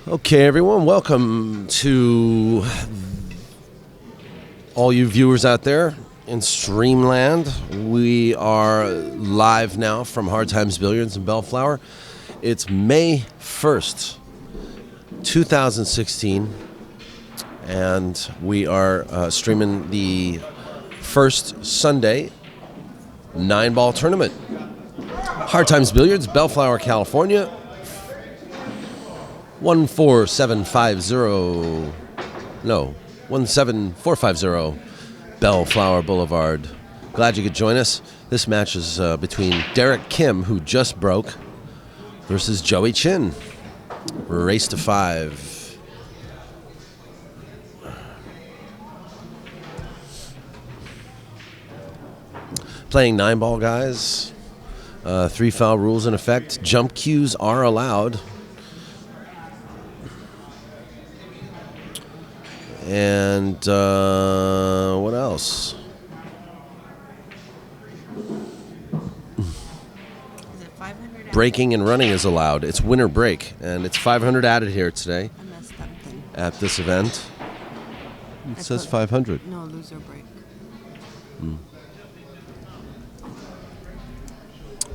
Okay, everyone, welcome to all you viewers out there in Streamland. We are live now from Hard Times Billiards in Bellflower. It's May 1st, 2016, and we are streaming the first Sunday 9-ball tournament. Hard Times Billiards, Bellflower, California. 17450 Bellflower Boulevard. Glad you could join us. This match is between Derek Kim, who just broke, versus Joey Chin. Race to 5. Playing 9-ball, guys. 3 foul rules in effect. Jump cues are allowed. And what else? Is it 500? Breaking and running is allowed. It's winter break, and it's 500 added here today I messed up then. at this event. It says 500. No, loser break.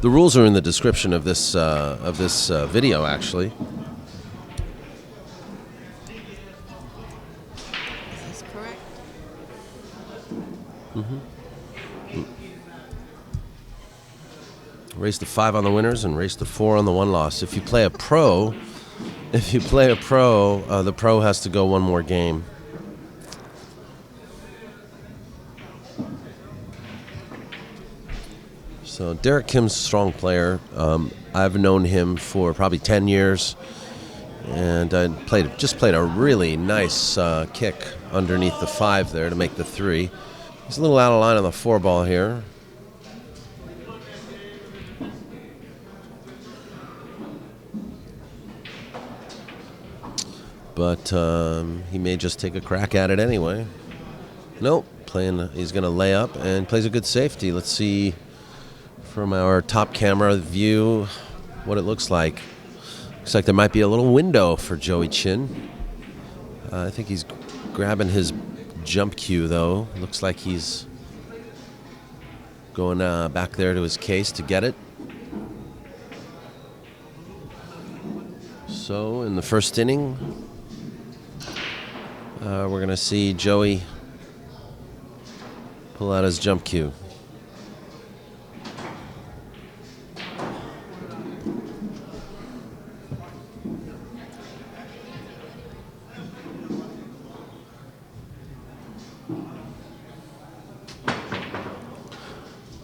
The rules are in the description of this video, actually. Is this correct? Race to 5 on the winners and race to 4 on the one loss. If you play a pro, the pro has to go one more game. So Derek Kim's a strong player. I've known him for probably 10 years, and I just played a really nice kick underneath the 5 there to make the 3. He's a little out of line on the 4 ball here. But he may just take a crack at it anyway. Nope, he's going to lay up and plays a good safety. Let's see from our top camera view what it looks like. Looks like there might be a little window for Joey Chin. I think he's grabbing his jump cue, though. Looks like he's going back there to his case to get it. So in the first inning, we're going to see Joey pull out his jump cue.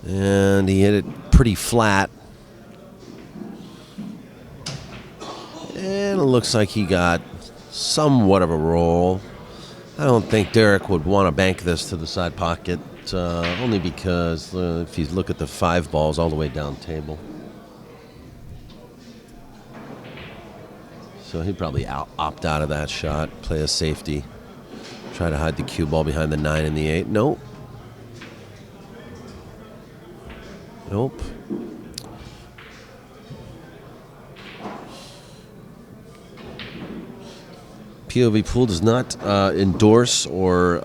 And he hit it pretty flat. And it looks like he got somewhat of a roll. I don't think Derek would want to bank this to the side pocket, only because if you look at the 5 balls all the way down table. So he'd probably opt out of that shot, play a safety, try to hide the cue ball behind the 9 and the 8. Nope. Nope. POVPOOL does not endorse or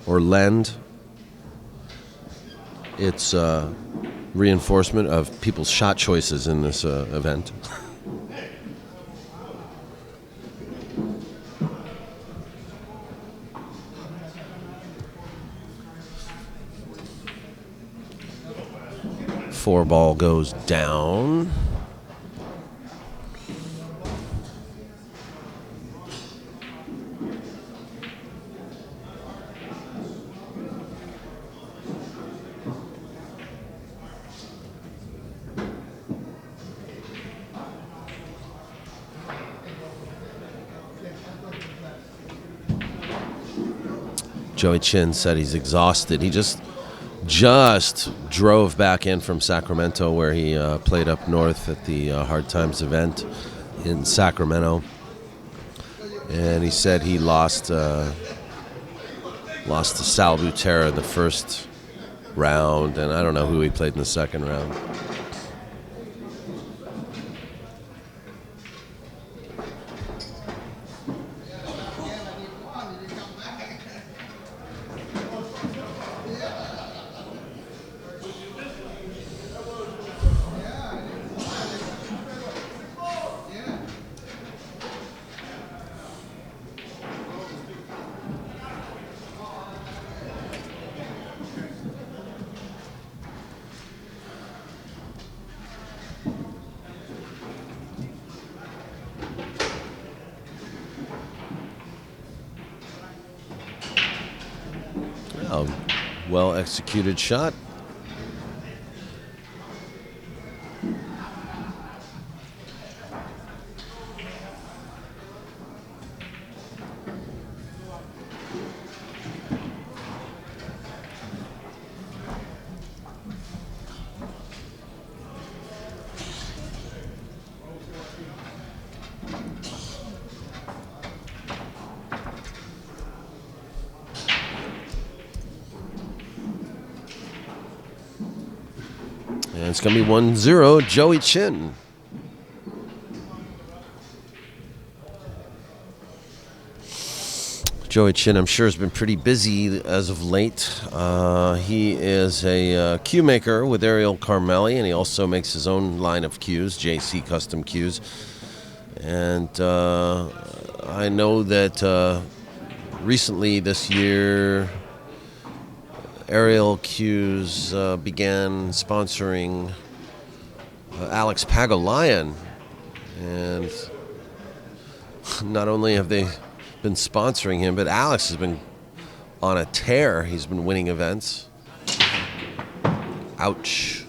lend its reinforcement of people's shot choices in this event. Four ball goes down. Joey Chin said he's exhausted. He just drove back in from Sacramento, where he played up north at the Hard Times event in Sacramento, and he said he lost to Sal Butera in the first round, and I don't know who he played in the second round. Well executed shot. And it's going to be 1-0, Joey Chin. Joey Chin, I'm sure, has been pretty busy as of late. He is a cue maker with Ariel Carmelli, and he also makes his own line of cues, JC Custom Cues. And I know that recently this year, Ariel Cues began sponsoring Alex Pagulayan, and not only have they been sponsoring him, but Alex has been on a tear. He's been winning events. Ouch.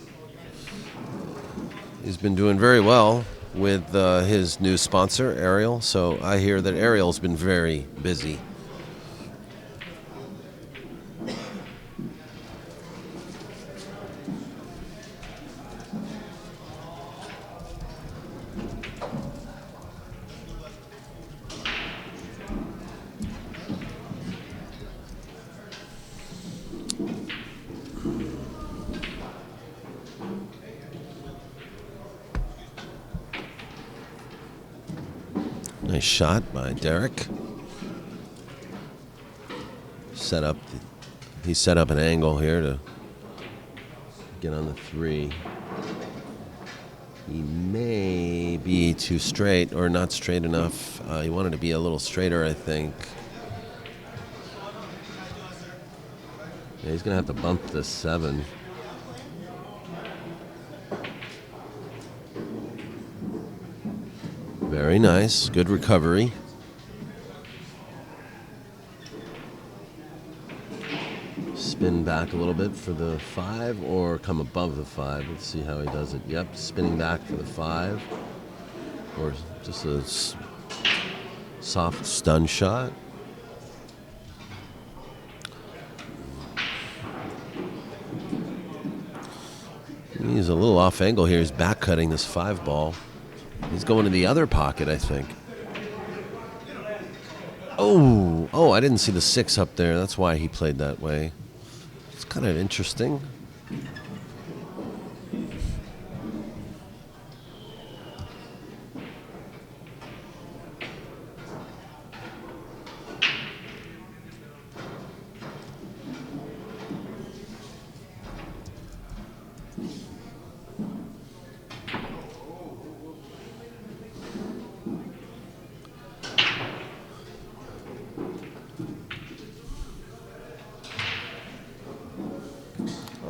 He's been doing very well with his new sponsor, Ariel. So I hear that Ariel's been very busy. Nice shot by Derek. He set up an angle here to get on the 3. He may be too straight or not straight enough. He wanted to be a little straighter, I think. Yeah, he's going to have to bump the 7. Very nice. Good recovery. Spin back a little bit for the 5 or come above the 5. Let's see how he does it. Yep, spinning back for the 5. Or just a soft stun shot. He's a little off angle here. He's back cutting this 5 ball. He's going to the other pocket, I think. Oh, I didn't see the 6 up there. That's why he played that way. It's kind of interesting.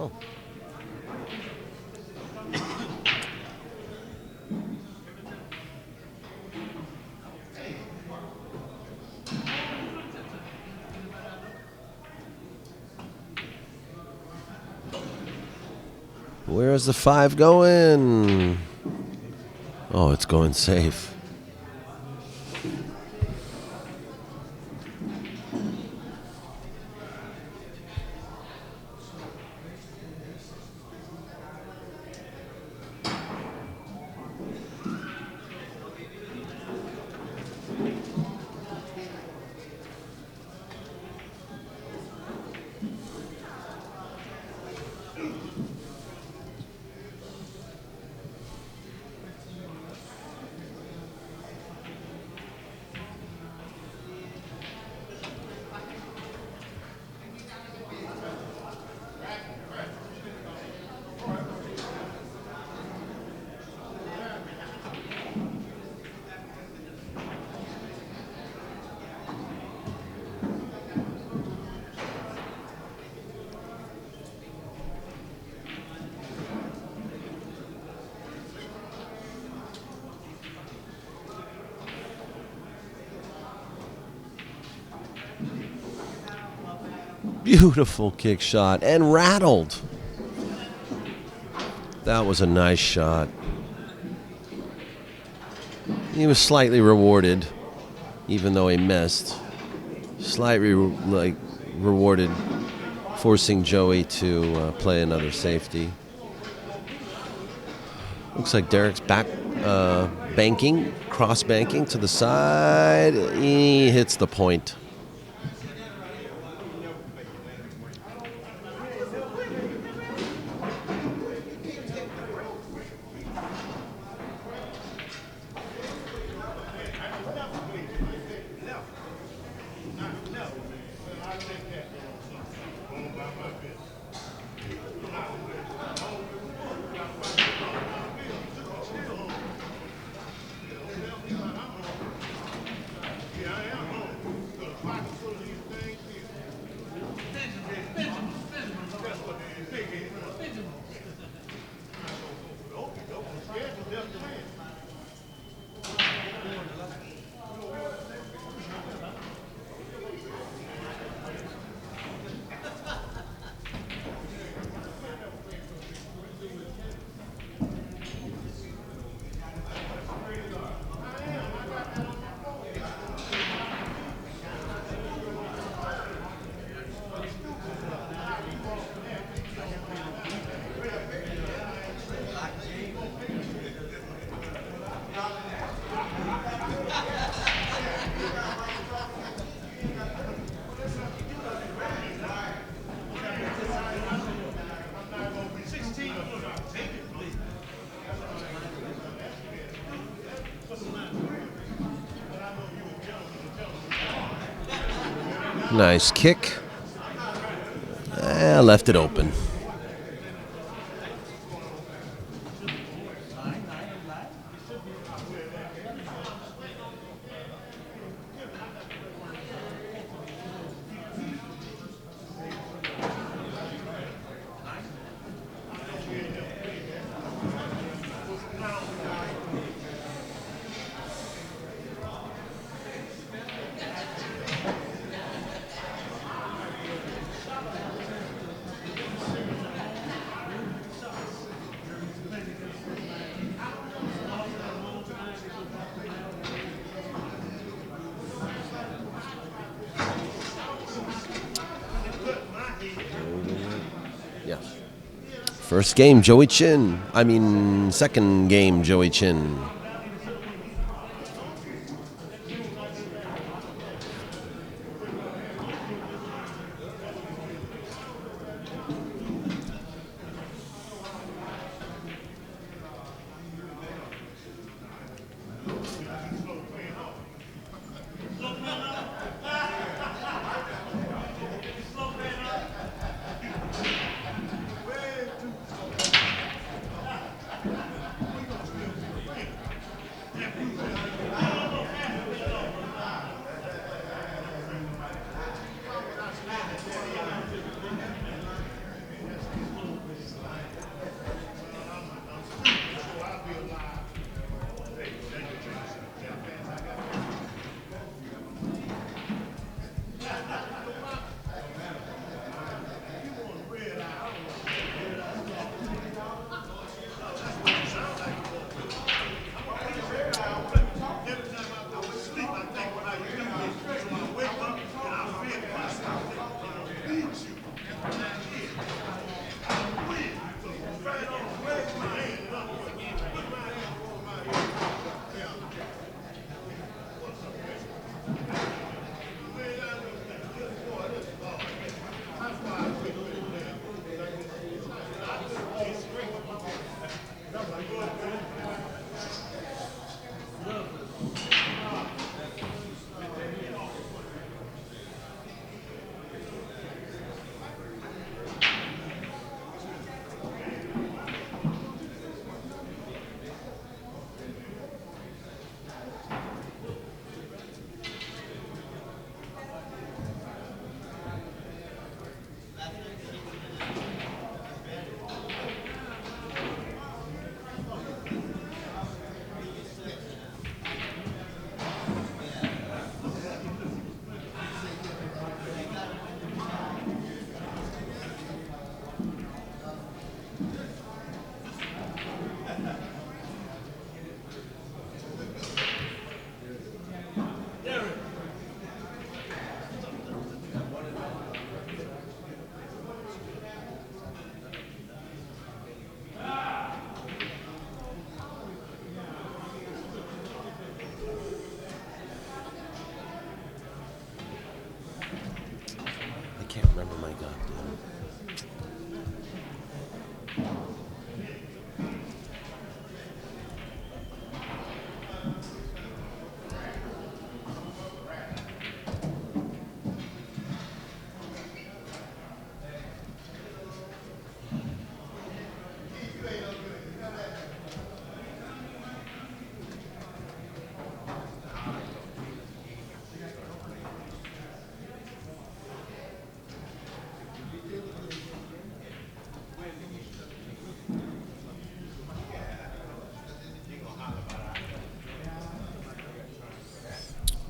Oh. Where's the 5 going? Oh, it's going safe. Beautiful kick shot and rattled. That was a nice shot. He was slightly rewarded, even though he missed. Slightly rewarded, forcing Joey to play another safety. Looks like Derek's back banking, cross banking to the side. He hits the point. Nice kick. Left it open. First game, Joey Chin. Second game, Joey Chin.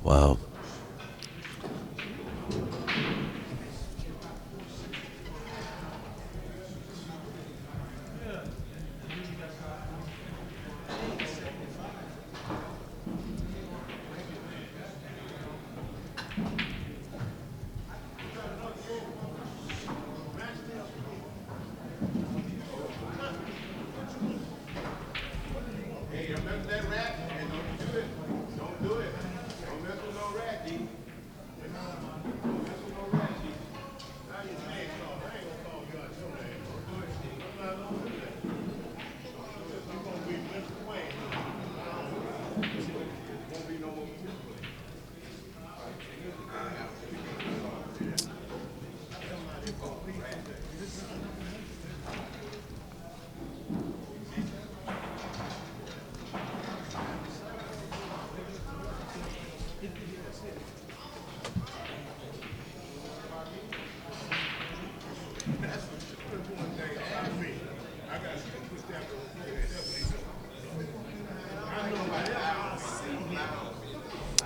Wow.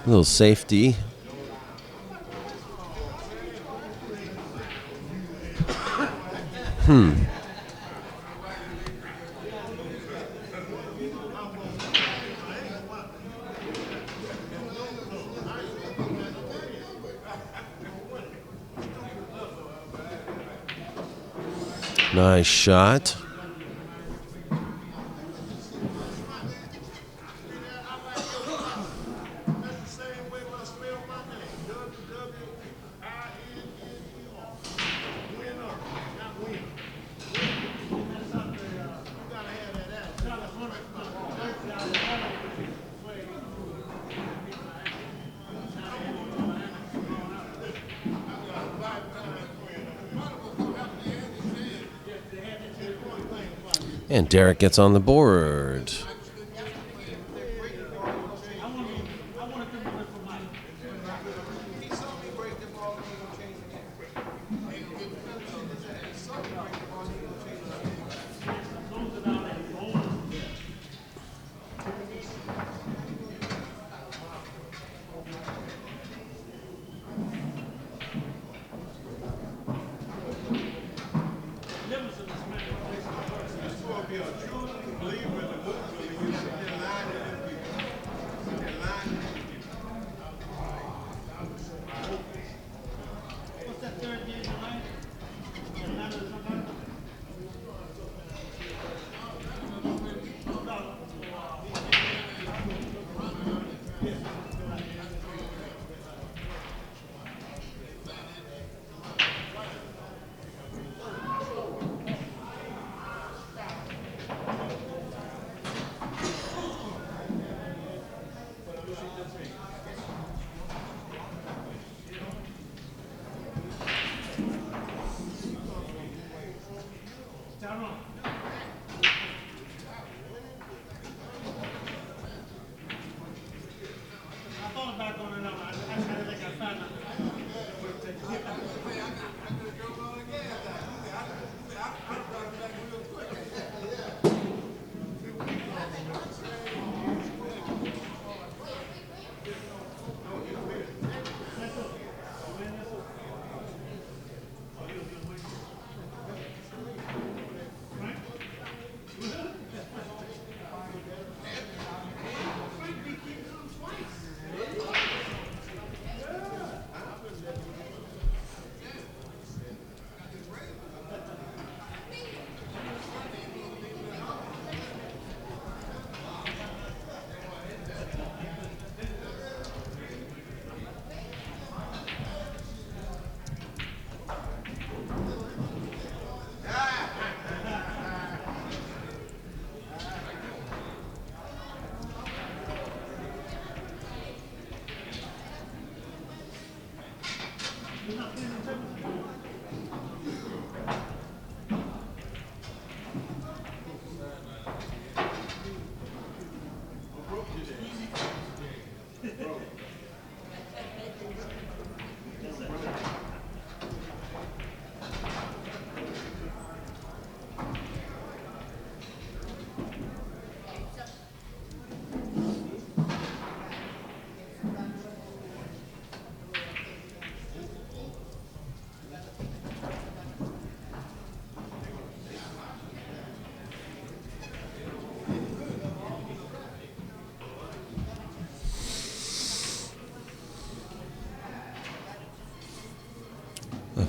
A little safety. Nice shot. And Derek gets on the board.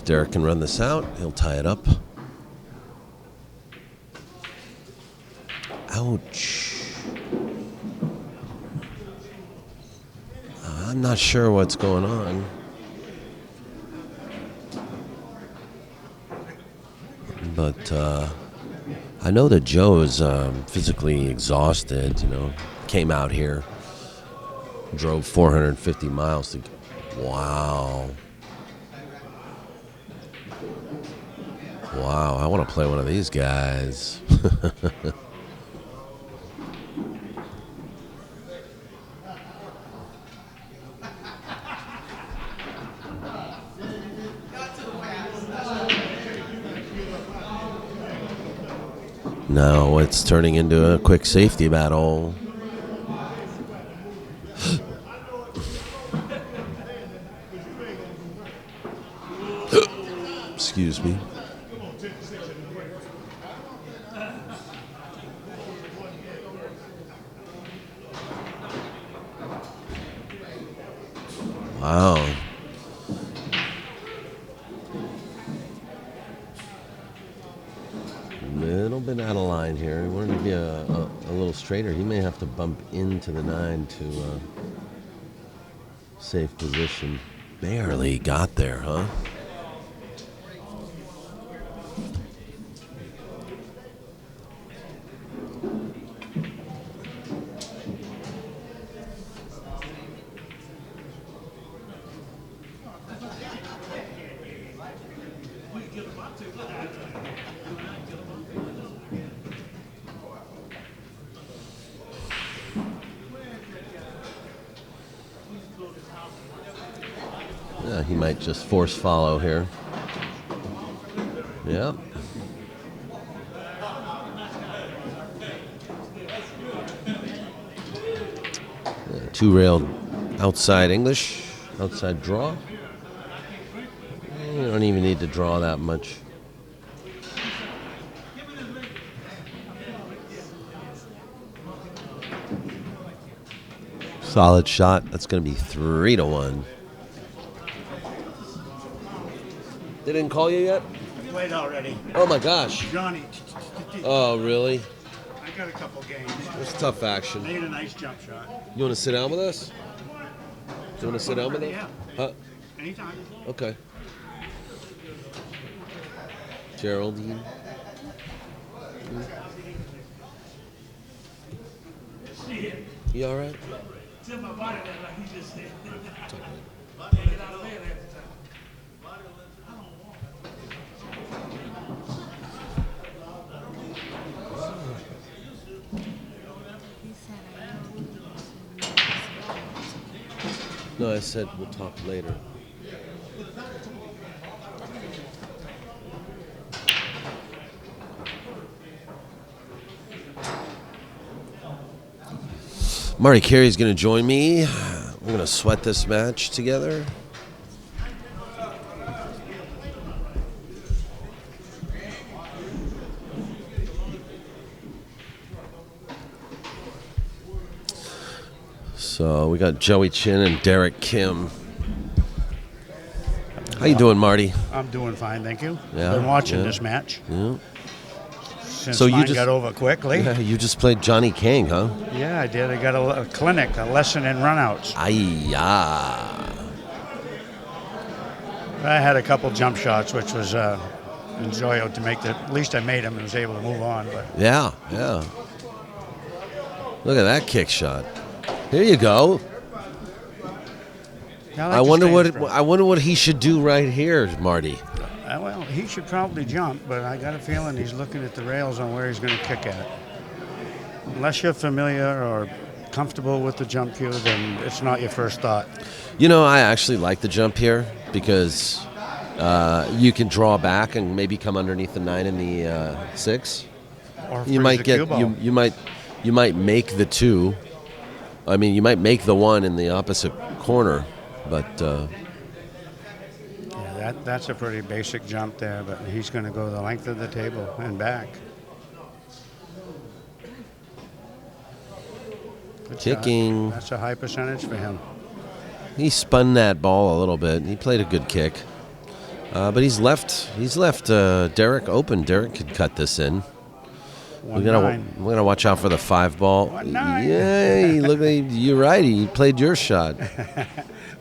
if Derek can run this out. He'll tie it up. Ouch. I'm not sure what's going on. But I know that Joe is physically exhausted, you know. Came out here, drove 450 miles to... Wow. Wow, I want to play one of these guys. Now it's turning into a quick safety battle. Excuse me. Wow. Little bit out of line here. He wanted to be a little straighter. He may have to bump into the 9 to save position. Barely got there, huh? Yeah, he might just force follow here. Yep. Two-railed outside English, outside draw. You don't even need to draw that much. Solid shot. That's going to be 3-1. They didn't call you yet? Played already. Oh my gosh. Johnny. Oh, really? I got a couple games. It's tough action. Made a nice jump shot. You want to sit down with us? Do you want to sit down with us? Yeah. Huh? Anytime. Okay. Geraldine. You all right? No, I said we'll talk later. Marty Kerry is going to join me. We're going to sweat this match together. So we got Joey Chin and Derek Kim. How you doing, Marty? I'm doing fine, thank you. Yeah, Been watching yeah. this match. Yeah. Since So you mine just- got over quickly. Yeah, you just played Johnny King, huh? Yeah, I did. I got a clinic, a lesson in runouts. Ay-ya. I had a couple jump shots, which was enjoyable to make. At least I made them and was able to move on. But Yeah, yeah. Look at that kick shot. Here you go. like I to wonder stay what in front. I wonder what he should do right here, Marty. Well, he should probably jump, but I got a feeling he's looking at the rails on where he's going to kick at. Unless you're familiar or comfortable with the jump cue, then it's not your first thought. You know, I actually like the jump here because you can draw back and maybe come underneath the 9 and the 6. Or You freeze might the get cue ball. you might make the 2. I mean, you might make the 1 in the opposite corner, but Yeah, that's a pretty basic jump there, but he's going to go the length of the table and back. Good shot. Kicking. That's a high percentage for him. he spun that ball a little bit. He played a good kick. But he's left Derek open. Derek could cut this in. We're gonna watch out for the 5 ball. 1-9. Yay! Look, you're right. He played your shot.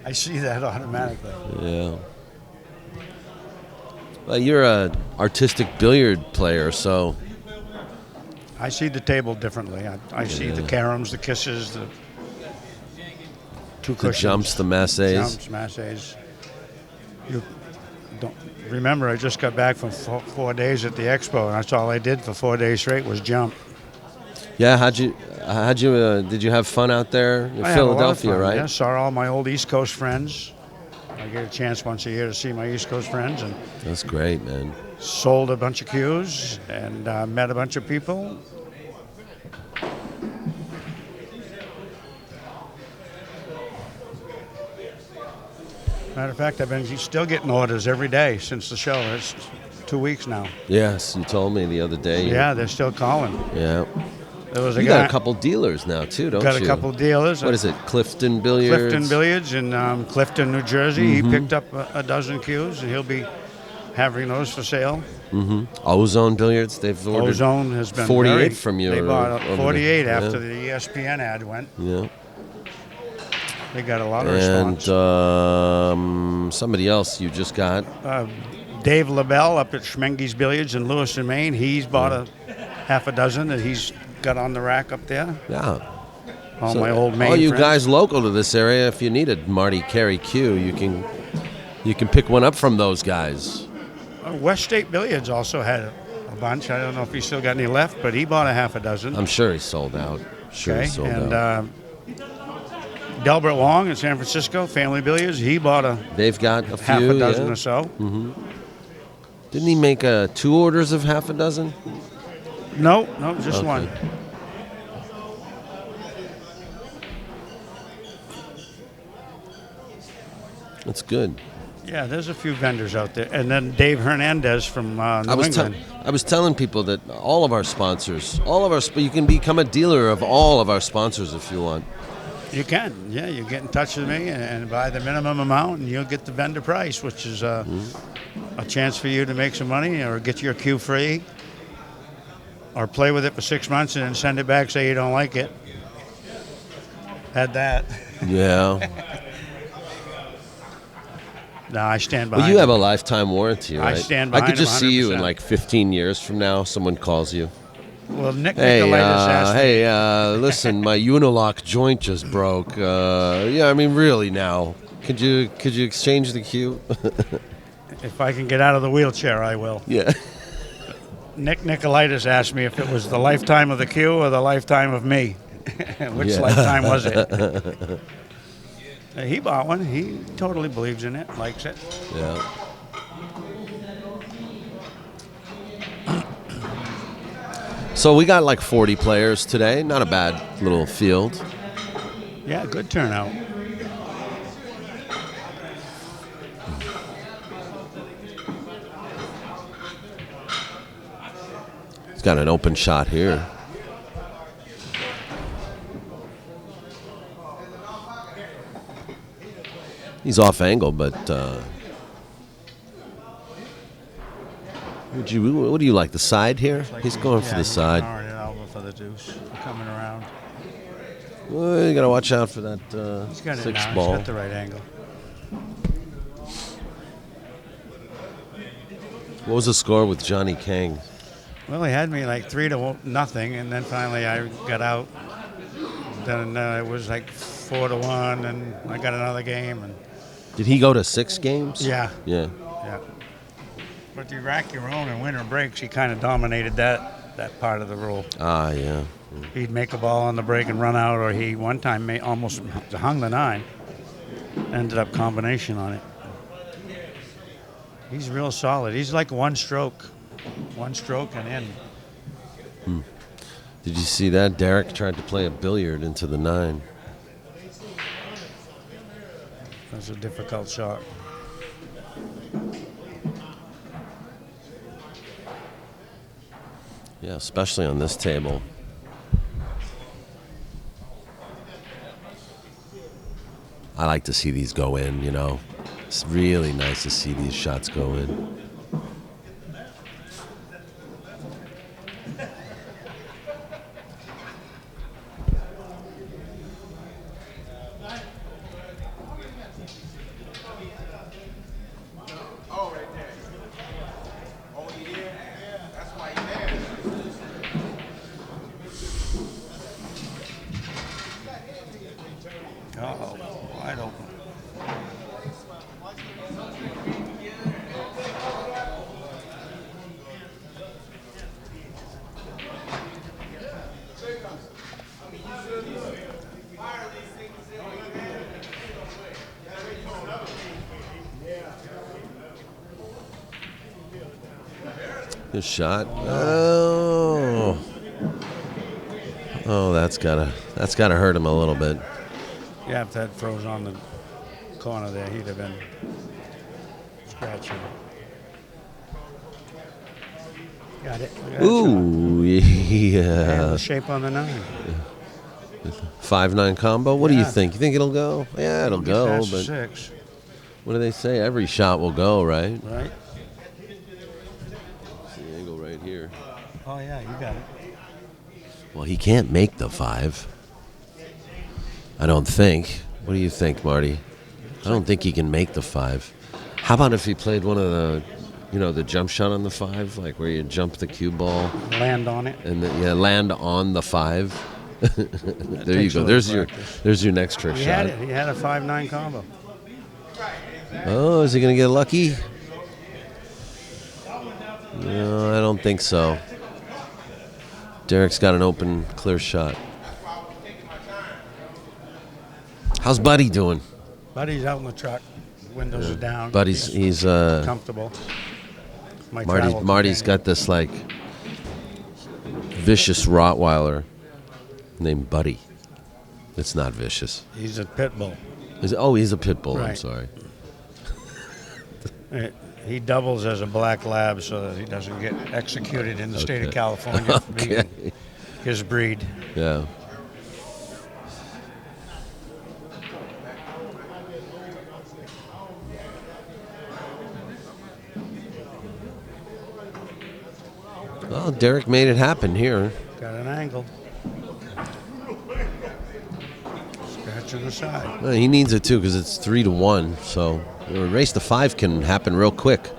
I see that automatically. Yeah. Well, you're a artistic billiard player, so I see the table differently. I see the caroms, the kisses, the two the cushions. jumps, the masses. Jumps, masses. You don't remember, I just got back from 4 days at the expo, and that's all I did for 4 days straight was jump. Yeah, did you have fun out there in I had Philadelphia, a lot of fun, right? Yeah, saw all my old East Coast friends. I get a chance once a year to see my East Coast friends, and That's great, man. sold a bunch of cues and met a bunch of people. Matter of fact, I've been still getting orders every day since the show. It's 2 weeks now. Yes, you told me the other day. Yeah, they're still calling. Yeah. There was a You guy. got a couple dealers now too, don't got you? a couple dealers. What is it? Clifton Billiards. Clifton Billiards in Clifton, New Jersey. He picked up a dozen cues, and he'll be having those for sale. Ozone Billiards. They've ordered Ozone has been 48 very, from you. They bought over 48 there. after the ESPN ad went. Yeah. They got a lot of And response. somebody else you just got. Dave LaBelle up at Schmenge's Billiards in Lewiston, Maine. He's bought a half a dozen that he's got on the rack up there. Yeah. All So, my old Maine all you friends. guys local to this area, if you need a Marty Kerry cue, you can pick one up from those guys. West State Billiards also had a bunch. I don't know if he's still got any left, but he bought a half a dozen. I'm sure he's sold out. Sure Okay, he's sold and out. Delbert Long in San Francisco, Family Billiards, he bought a They've got a few. half a dozen yeah. or so. Didn't he make 2 orders of half a dozen? No, just Okay. one. That's good. Yeah, there's a few vendors out there. And then Dave Hernandez from New England. I was telling people that all of our sponsors, you can become a dealer of all of our sponsors if you want. You can, yeah. You get in touch with me and buy the minimum amount, and you'll get the vendor price, which is a chance for you to make some money or get your cue free or play with it for 6 months and then send it back, say you don't like it. Had that. Yeah. No, I stand behind Well, you have it. a lifetime warranty, right? stand I behind could just him see you in 100%. like 15 years from now. Someone calls you. Well, Nick Hey, Nicolaitis asked me. listen, my unilock joint just broke. Yeah, I mean, really now. Could you exchange the cue? If I can get out of the wheelchair, I will. Yeah. Nick Nicolaitis asked me if it was the lifetime of the cue or the lifetime of me. Which lifetime was it? He bought one. He totally believes in it, likes it. Yeah. So we got like 40 players today. Not a bad little field. Yeah, good turnout. He's got an open shot here. He's off angle, but what do you like? The side here? He's going for the side. Over for the deuce, coming around. Well, you gotta watch out for that He's got it 6 now. ball. He's got the right angle. What was the score with Johnny Kang? Well, he had me like 3-0, and then finally I got out. Then it was like 4-1, and I got another game. And Did he go to 6 games? yeah, Yeah. yeah. But the rack your own and winner breaks, he kind of dominated that part of the rule. Ah, yeah. He'd make a ball on the break and run out, or he one time almost hung the 9. Ended up combination on it. He's real solid. He's like one stroke and in. Did you see that? Derek tried to play a billiard into the 9. That's a difficult shot. Yeah, especially on this table. I like to see these go in, you know. It's really nice to see these shots go in. Uh-oh, wide open. Good shot. Oh. Oh, that's gotta hurt him a little bit. Yeah, if that froze on the corner there, he'd have been scratching. Got it. Ooh, And yeah. the shape on the 9. 5-9 combo. What do you Yeah. think? You think it'll go? Yeah, it'll go. Past But 6, what do they say? Every shot will go, right? right? See the angle right here. Oh, yeah, you got it. Well, he can't make the 5. I don't think. What do you think, Marty? I don't think he can make the 5. How about if he played one of the, the jump shot on the 5, like where you jump the cue ball Land on it. and then, land on the 5. There you takes a go. little practice. There's your next trick He shot. had it. He had a 5-9 combo. Oh, is he gonna get lucky? No, I don't think so. Derek's got an open, clear shot. How's Buddy doing? Buddy's out in the truck. Windows are down. He's comfortable. Might travel Marty's companion. got this like vicious Rottweiler named Buddy. It's not vicious. He's a pit bull. He's a pit bull. I'm Right. sorry. He doubles as a black lab so that he doesn't get executed in the state of California for being Okay. his breed. Yeah. Well, Derek made it happen here. Got an angle. Scratch on the side. Well, he needs it too because it's 3-1. So a race to 5 can happen real quick.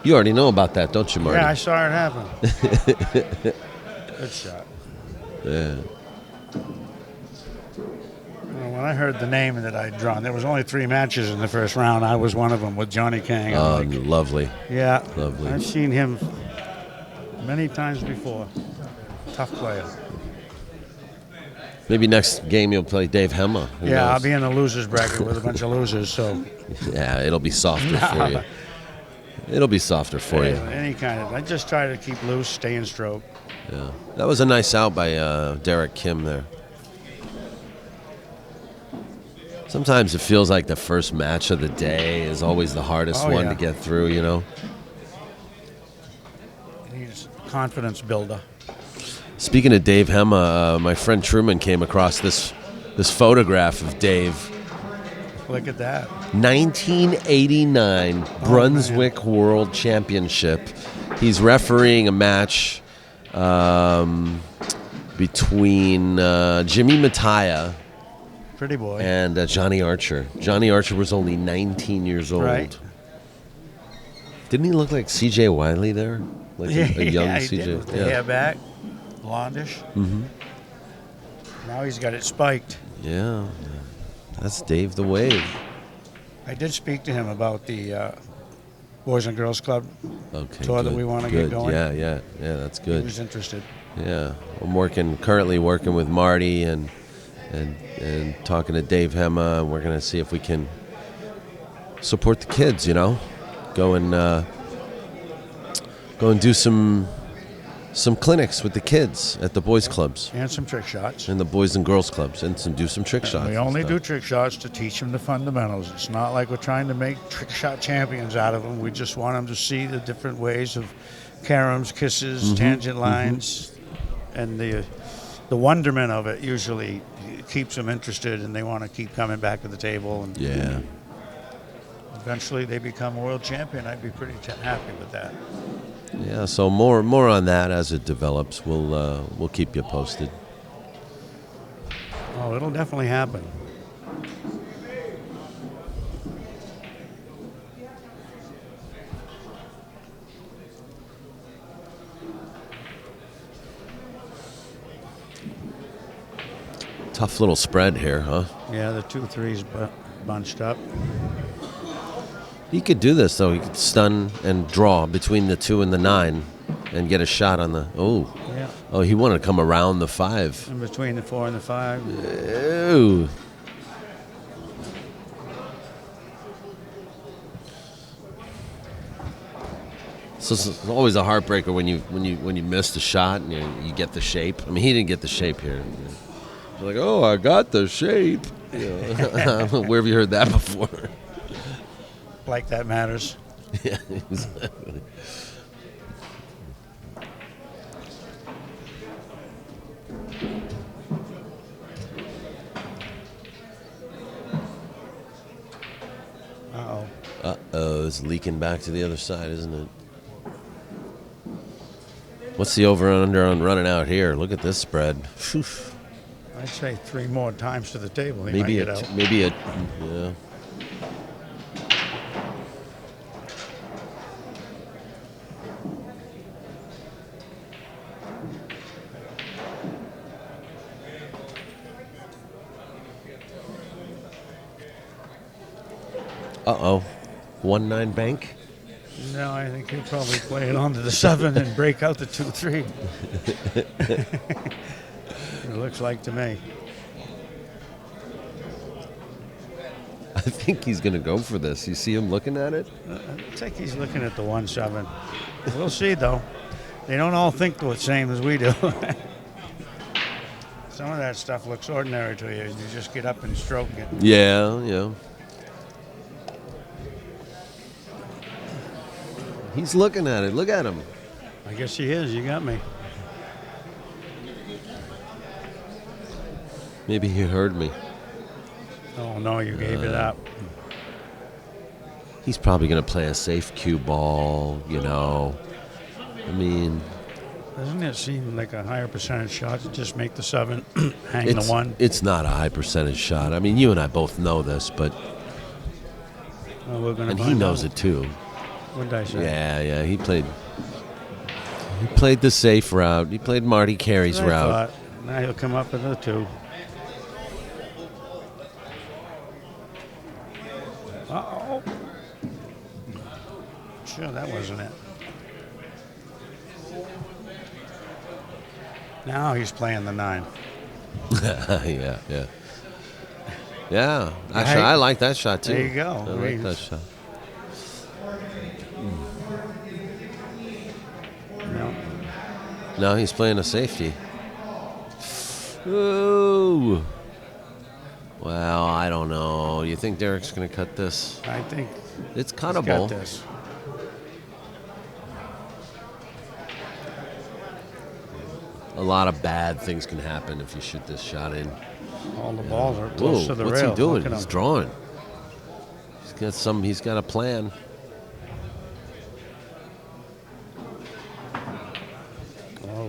You already know about that, don't you, Marty? Yeah, I saw it happen. Good shot. Yeah. Well, when I heard the name that I'd drawn, there was only 3 matches in the first round. I was one of them with Johnny Kang. I'm like, Lovely. yeah, Lovely. I've seen him many times before. Tough player. Maybe next game you'll play Dave Hema. Who Yeah, I'll knows? be in the losers bracket with a bunch of losers, so Yeah, it'll be softer for you. It'll be softer for you. any kind of. I just try to keep loose, stay in stroke. Yeah. That was a nice out by Derek Kim there. Sometimes it feels like the first match of the day is always the hardest one to get through, He's a confidence builder. Speaking of Dave Hema, my friend Truman came across this photograph of Dave. Look at that. 1989 Brunswick World Championship. He's refereeing a match between Jimmy Mattia Pretty boy. and Johnny Archer. Johnny Archer was only 19 years old. Right. Didn't he look like C.J. Wiley there? Like a young yeah, he C.J. did with the hair back, blondish. Mm-hmm. Now he's got it spiked. Yeah. That's Dave the Wave. I did speak to him about the Boys and Girls Club good, tour that we want to get going. Yeah, that's He good. was interested. Yeah, I'm currently working with Marty and talking to Dave Hema, and we're gonna see if we can support the kids. Go and do some clinics with the kids at the boys clubs And some trick shots. and the boys and girls clubs, and do some trick shots. We and only stuff. do trick shots to teach them the fundamentals. It's not like we're trying to make trick shot champions out of them. We just want them to see the different ways of caroms, kisses, tangent lines, and the wonderment of it usually keeps them interested, and they want to keep coming back to the table and Yeah. eventually they become world champion, I'd be pretty happy with that. Yeah, so more on that as it develops. We'll keep you posted. Oh, it'll definitely happen. Tough little spread here, huh? Yeah, the 2-3s bunched up. He could do this though. He could stun and draw between the 2 and the 9, and get a shot on the. Yeah. Oh, he wanted to come around the 5. In between the 4 and the 5. Ew. So it's always a heartbreaker when you miss the shot and you get the shape. I mean, he didn't get the shape here. You're like, oh, I got the shape. Yeah. Where have you heard that before? Like that matters. Yeah, exactly. Uh-oh. Uh-oh, it's leaking back to the other side, isn't it? What's the over and under on running out here? Look at this spread. Phew. I'd say 3 more times to the table. He Maybe might get out. yeah. Uh-oh. 1-9 bank? No, I think he'll probably play it onto the 7 and break out the 2-3. It looks like to me. I think he's going to go for this. You see him looking at it? I think he's looking at the 1-7. We'll see, though. They don't all think the same as we do. Some of that stuff looks ordinary to you. You just get up and stroke it. Yeah. He's looking at it. Look at him. I guess he is. You got me. Maybe he heard me. Oh, no, you gave it up. He's probably going to play a safe cue ball, I mean... Doesn't it seem like a higher percentage shot to just make the 7, hang the 1? It's not a high percentage shot. I mean, you and I both know this, but... Well, we're gonna and he find knows out. it, too. What did I say? Yeah, he played the safe route. He played Marty Kerry's That's what I route. thought. Now he'll come up with a 2. Uh-oh. Sure, that wasn't it. Now he's playing the 9. Yeah. Yeah, actually, I like that shot, too. There you go. I like that shot. No. No, he's playing a safety. Ooh. Well, I don't know. You think Derek's going to cut this? I think It's he's cuttable. got this. A lot of bad things can happen if you shoot this shot in. All the balls are close to the what's rail. he doing? Look at He's him. drawing. He's got a plan.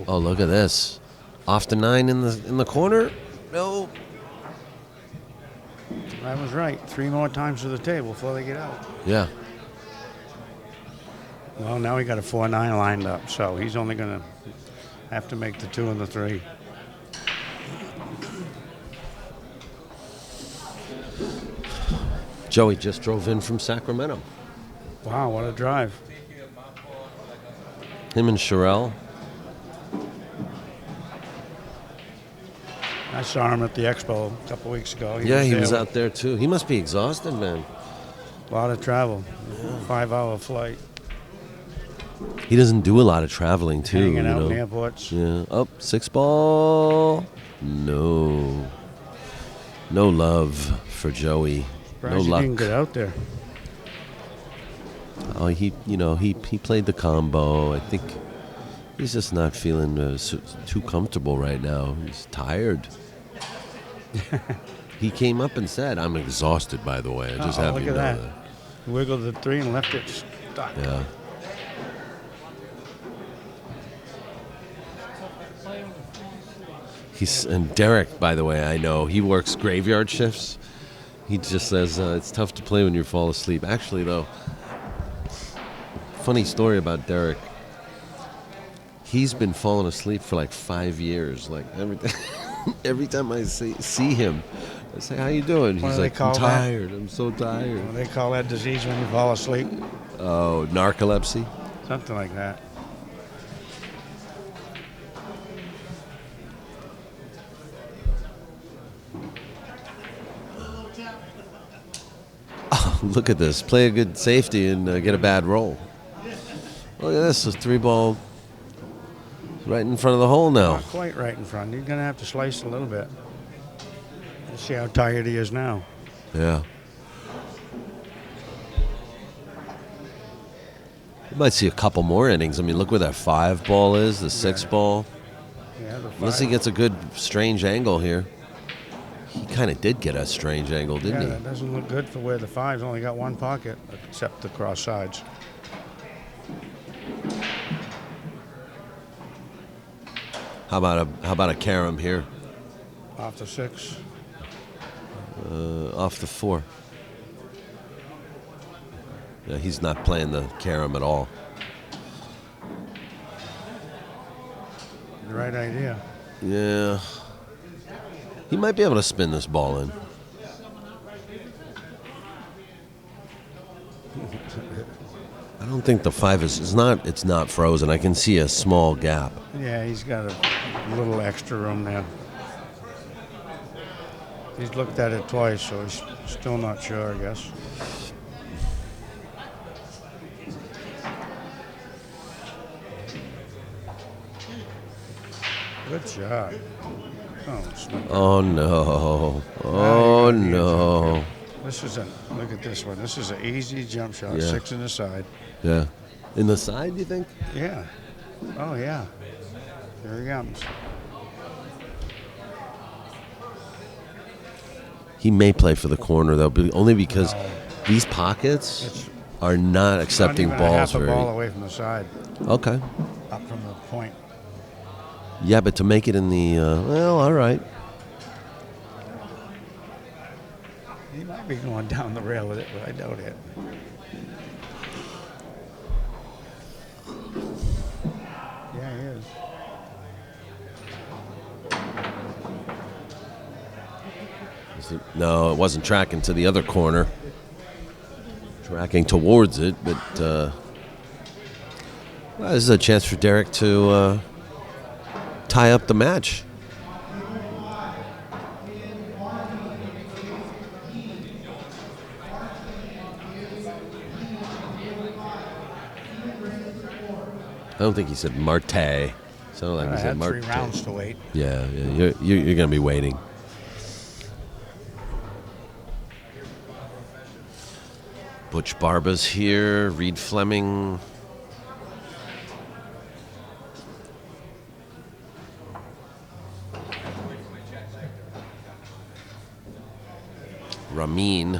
Oh, look at this. Off the 9 in the corner? No. I was right. 3 more times to the table before they get out. Yeah. Well, now we got a 4-9 lined up, so he's only going to have to make the 2 and the 3. Joey just drove in from Sacramento. Wow, what a drive. Him and Sherelle. I saw him at the expo a couple weeks ago. He was out there too. He must be exhausted, man. A lot of travel. 5-hour flight. He doesn't do a lot of traveling too. Hanging out in airports. Yeah. Oh, 6 ball. No. No love for Joey. Surprised No he luck. didn't get out there. Oh, he played the combo. I think he's just not feeling too comfortable right now. He's tired. He came up and said, "I'm exhausted." By the way, I just have look you at know that. that. Wiggled the 3 and left it stuck. Yeah. And Derek, by the way, I know he works graveyard shifts. He just says it's tough to play when you fall asleep. Actually, though, funny story about Derek. He's been falling asleep for like 5 years. Like every time I see him, I say, "How you doing?" What He's do they like, call "I'm that? tired. I'm so tired." What do they call that disease when you fall asleep? Oh, narcolepsy. Something like that. Oh, look at this. Play a good safety and get a bad roll. Look at this. A 3-ball right in front of the hole now. Not quite right in front. You're going to have to slice a little bit. Let's see how tired he is now. Yeah. You might see a couple more innings. I mean, look where that 5-ball is, the 6-ball. Yeah, the Unless he 5. gets a good strange angle here. He kind of did get a strange angle, didn't Yeah, he? that doesn't look good for where the 5's only got one pocket, except the cross sides. How about a carom here? Off the 6. Off the 4. Yeah, he's not playing the carom at all. The right idea. Yeah. He might be able to spin this ball in. I don't think the 5 it's not frozen. I can see a small gap. Yeah, he's got a little extra room there. He's looked at it twice, so he's still not sure, I guess. Good shot. Oh, it's not. Oh no. Oh no. This is look at this one. This is an easy jump shot. Yeah. 6 in the side. Yeah. In the side, you think? Yeah. Oh, yeah. Here he comes. He may play for the corner though, but only because No. these pockets It's are not accepting not even balls a half a very. ball away from the side, Okay. up from the point. Yeah, but to make it in the well, all right. He might be going down the rail with it, but I doubt it. Yeah, he is. No, it wasn't tracking to the other corner. Tracking towards it, but well, this is a chance for Derek to tie up the match. I don't think he said Marte. Sounded like I he said had 3 Marte. rounds to wait. Yeah, you're going to be waiting. Butch Barba's here. Reed Fleming. Ramin.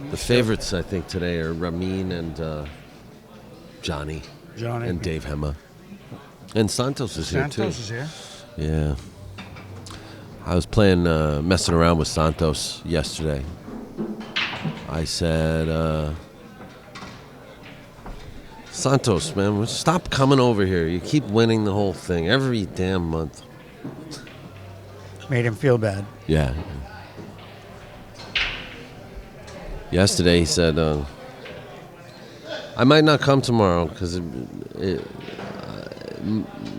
The favorites, I think, today are Ramin and Johnny and Dave Hema. And Santos is here, too. Santos is here. Yeah. I was playing, messing around with Santos yesterday. I said, Santos, man, stop coming over here. You keep winning the whole thing every damn month. Made him feel bad. Yeah. Yesterday he said, I might not come tomorrow because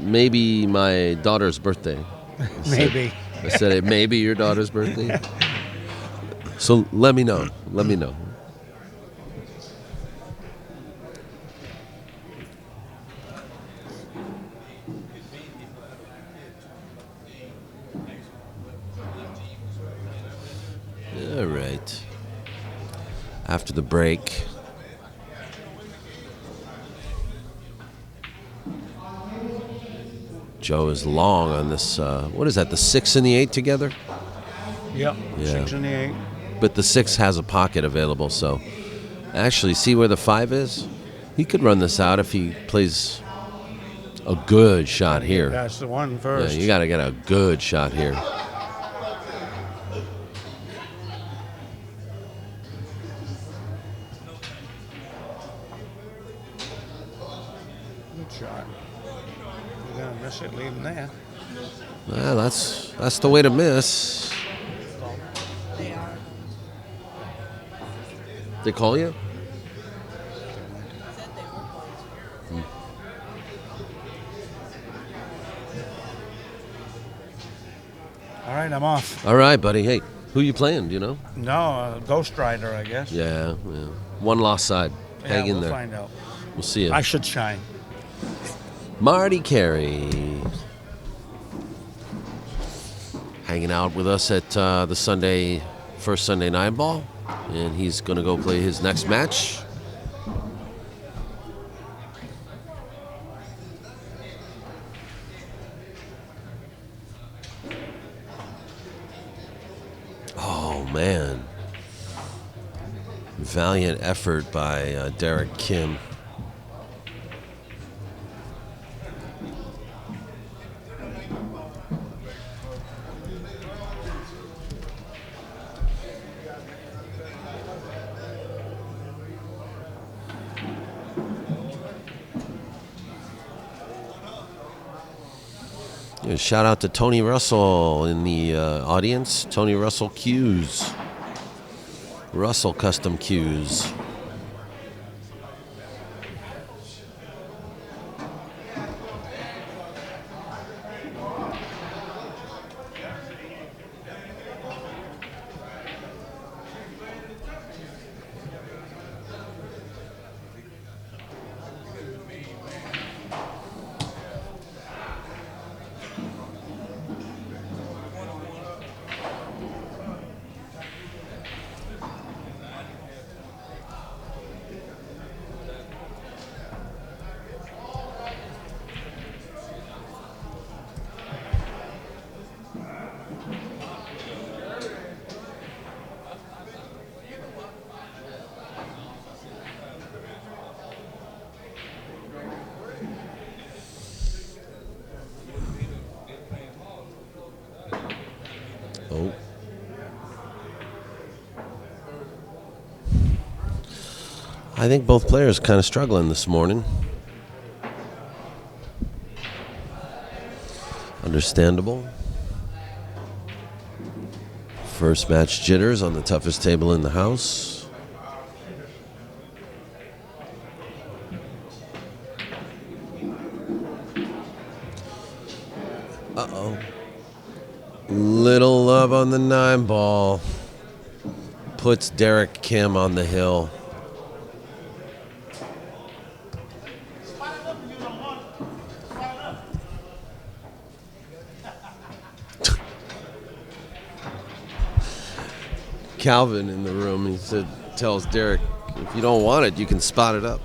maybe my daughter's birthday. Maybe. I said, it may be your daughter's birthday. So let me know. Let me know. All right. After the break, Joe is long on this. What is that? The 6 and the 8 together? Yep. Yeah. 6 and the 8. But the 6 has a pocket available, so Actually, see where the 5 is? He could run this out if he plays a good shot here. That's the one Yeah, first. you got to get a good shot here. Good shot. You're going to miss it, leave him there. Well, that's the way to miss. They are. They call you? Said they were going to. All right, I'm off. All right, buddy. Hey, who you playing? Do you know? No, Ghost Rider, I guess. Yeah. One lost side. Hang in we'll there. find out. We'll see you. I should shine. Marty Kerry. Hanging out with us at the first Sunday Night Ball. And he's going to go play his next match. Oh, man. Valiant effort by Derek Kim. Yeah, shout out to Tony Russell in the audience. Tony Russell Cues. Russell Custom Cues. Oh. I think both players kind of struggling this morning. Understandable. First match jitters on the toughest table in the house. Uh-oh. Little love on the 9 ball. Puts Derek Kim on the hill. Calvin in the room, he said, tells Derek, if you don't want it, you can spot it up.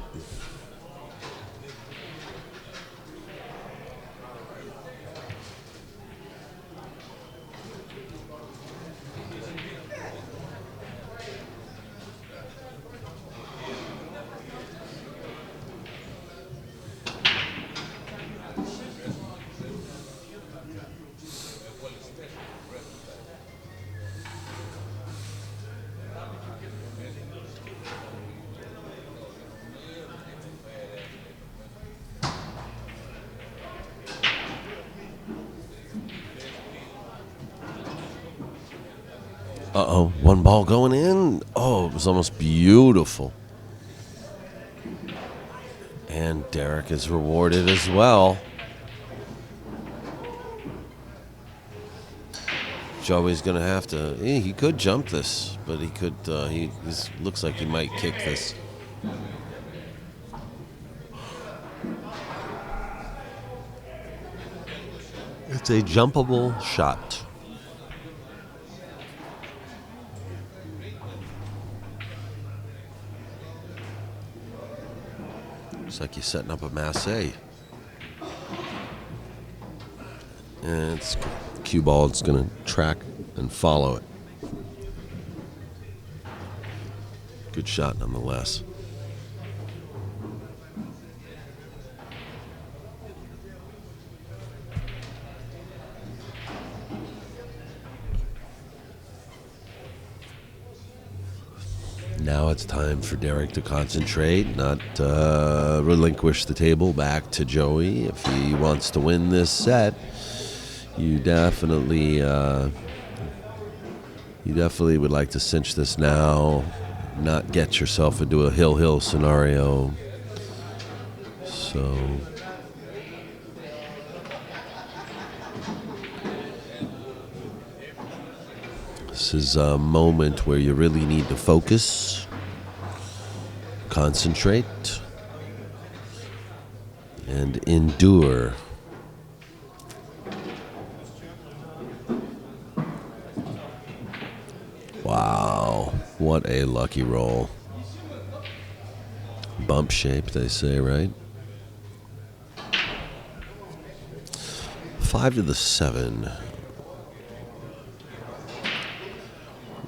Uh-oh, one ball going in. Oh, it was almost beautiful. And Derek is rewarded as well. Joey's going to have to... he could jump this, but he could... this looks like he might kick this. It's a jumpable shot. Looks like he's setting up a masse. And it's cue ball. It's going to track and follow it. Good shot nonetheless. Now it's time for Derek to concentrate, not relinquish the table back to Joey. If he wants to win this set, you definitely would like to cinch this now, not get yourself into a hill scenario. So this is a moment where you really need to focus, concentrate, and endure. Wow, what a lucky roll. Bump shape, they say, right? 5 to the 7.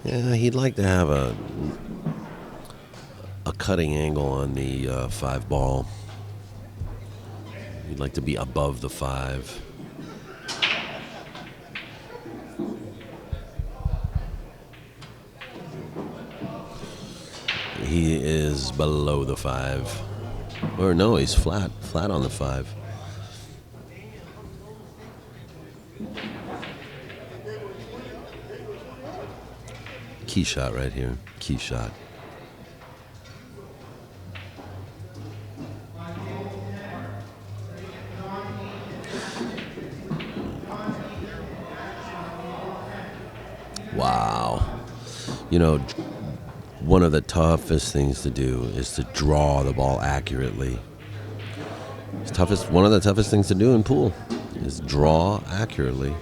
Yeah, he'd like to have a cutting angle on the 5 ball. He'd like to be above the 5. He is below the 5. Or no, he's flat on the 5. Key shot right here. Key shot. Wow. You know, one of the toughest things to do is to draw the ball accurately. One of the toughest things to do in pool is draw accurately.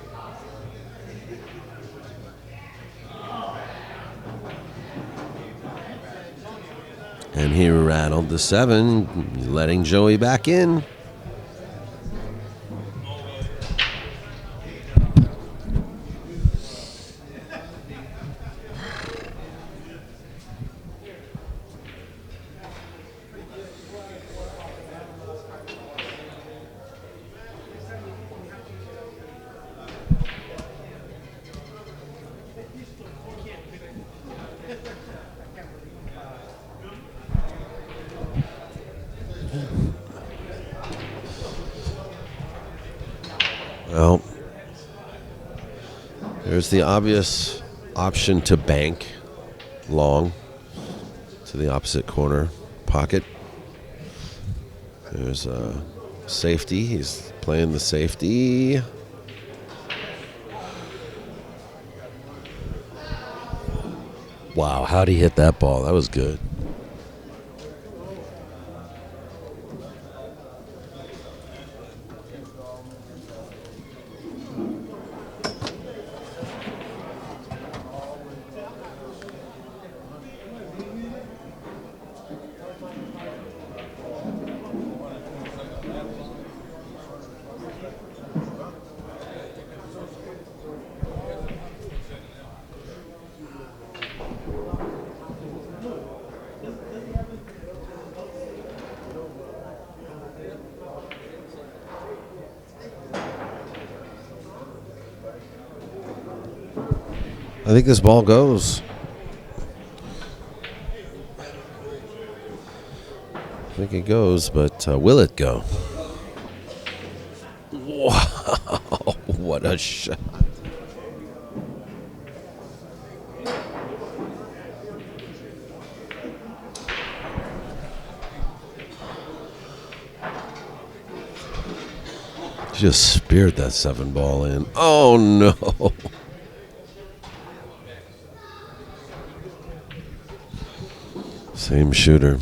And he rattled the 7, letting Joey back in. Well, there's the obvious option to bank long to the opposite corner pocket. There's a safety. He's playing the safety. Wow, how'd he hit that ball? That was good. I think this ball goes. I think it goes, but will it go? Wow, what a shot. Just speared that 7 ball in. Oh, no. Same shooter.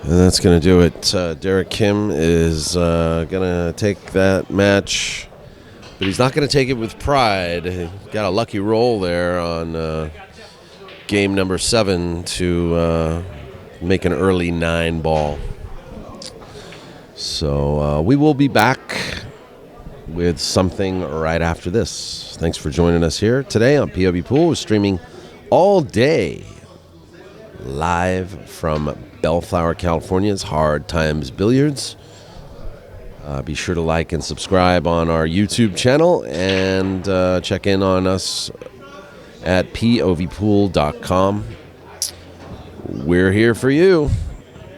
And that's going to do it. Derek Kim is going to take that match, but he's not going to take it with pride. He got a lucky roll there on game number 7 to make an early 9 ball. So we will be back with something right after this. Thanks for joining us here today on POVPOOL. We're streaming all day live from Bellflower, California's Hard Times Billiards. Be sure to like and subscribe on our YouTube channel and check in on us at povpool.com. We're here for you.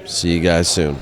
See you guys soon.